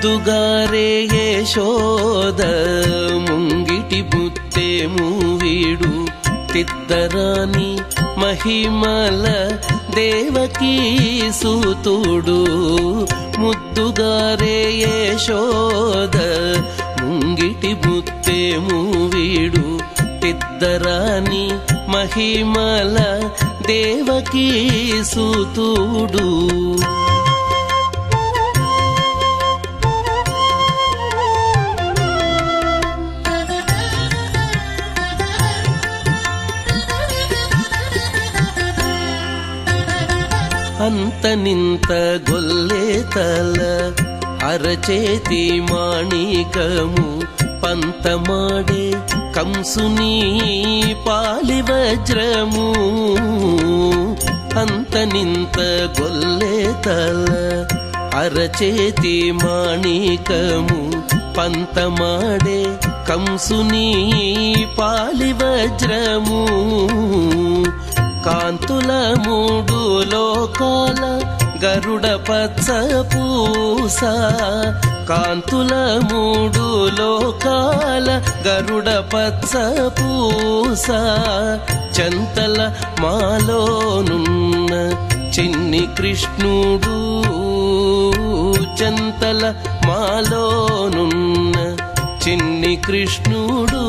ముద్దుగారే యశోద ముంగిటి ముత్తేము వీడు తిద్దరాని మహిమల దేవకీ సూతుడు. ముద్దుగారే యశోద ముంగిటి ముత్తేము వీడు తిద్దరాని మహిమల దేవకీ సూతుడు. అంత నింత గొల్లే తల అరచేతి మాణికము పంతమాడే కంసుని పాలి వజ్రము. అంత నింత గొల్లే తల అరచేతి మాణికము పంతమాడే కంసుని పాలి వజ్రము. కాంతుల మూడు లోకాల గరుడ పచ్చ పూస. కాంతుల మూడు లోకాల గరుడ పచ్చ పూస. చంతల మాలోనున్న చిన్ని కృష్ణుడు. చంతల మాలోనున్న చిన్ని కృష్ణుడు.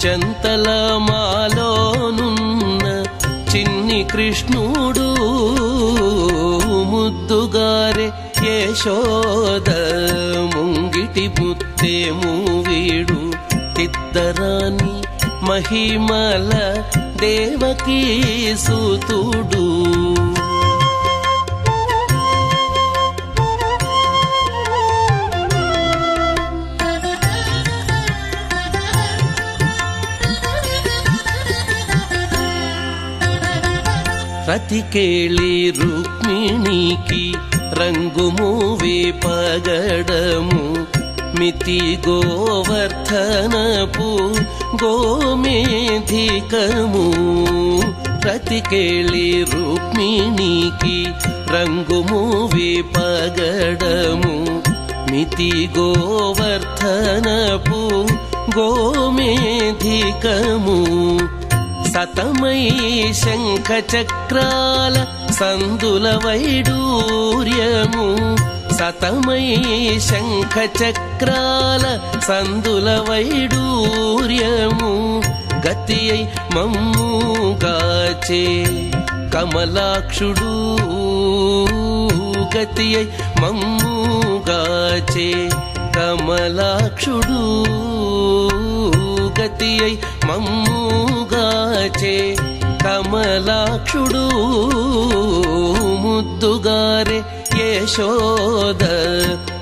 చంతల మాలోనున్న చిన్ని కృష్ణుడు. ముద్దుగారే యశోద ముంగిటి ముత్తేము వీడు తిద్దరాని మహిమల దేవకీ సూతుడు. రతికేళి రుక్మిణికి రంగుమూవే పగడము. మితి గోవర్ధనపు గోమేధికము. రతికేళి రుక్మిణికి రంగుమూవే పగడము. మితి గోవర్ధనపు గోమేధికము. సతమై శంఖ చక్రాల సందుల వైడూర్యము. సతమై శంఖ చక్రాల సందుల వైడూర్యము. గతియై మమ్ముగాచే కమలాక్షుడు. గతియై మమ్ముగాచే కమలాక్షుడు. గతియై మమ్ముగాచే కమలాక్షుడు. ముద్దుగారే యశోద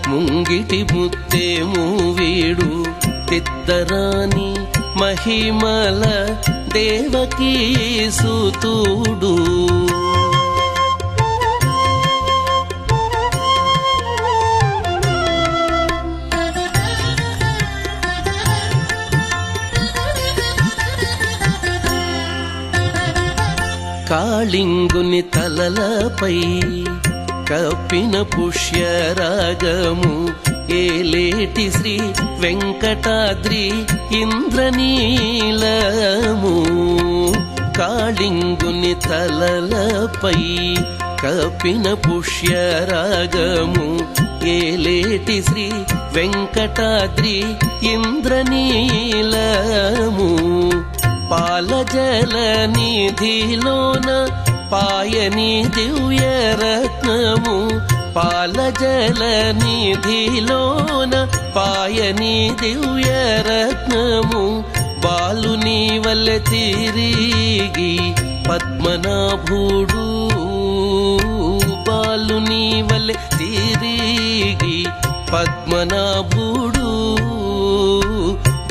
ముంగిటి ముత్తేము వీడు తిద్దరాని మహిమల దేవకీ సూతుడు. కాళింగుని తలలపై కప్పిన పుష్యరాగము. ఏలేటి శ్రీ వెంకటాద్రి ఇంద్రనీలము. కాళింగుని తలలపై కప్పిన పుష్యరాగము. ఏలేటి శ్రీ వెంకటాద్రి ఇంద్రనీలము. పాలజల నిధిలోన పాయని దివ్యరత్నము. పాలజల నిధిలోన పాయని దివ్యరత్నము. బాలుని వల్ల తిరిగి పద్మనాభుడు. బాలుని వల్ల తిరిగి పద్మనాభుడు.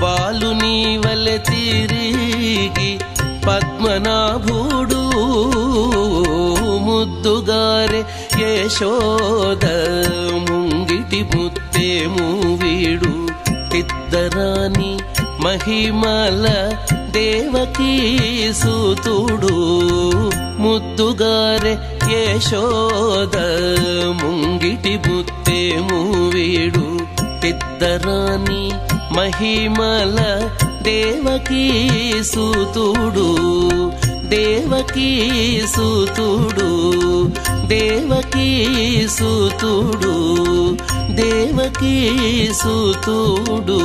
బాలుని వల్ల తిరిగి పద్మనాభుడు. ముద్దుగారే యశోద ముంగిటి ముత్తేము వీడు తిద్దరాని మహిమల దేవకీ సూతుడు. ముద్దుగారే యశోద ముంగిటి ముత్తేము వీడు పెద్దరాని మహిమల దేవకీ సూతుడు దేవకీ సూతుడు దేవకీ సూతుడు దేవకీ సూతుడు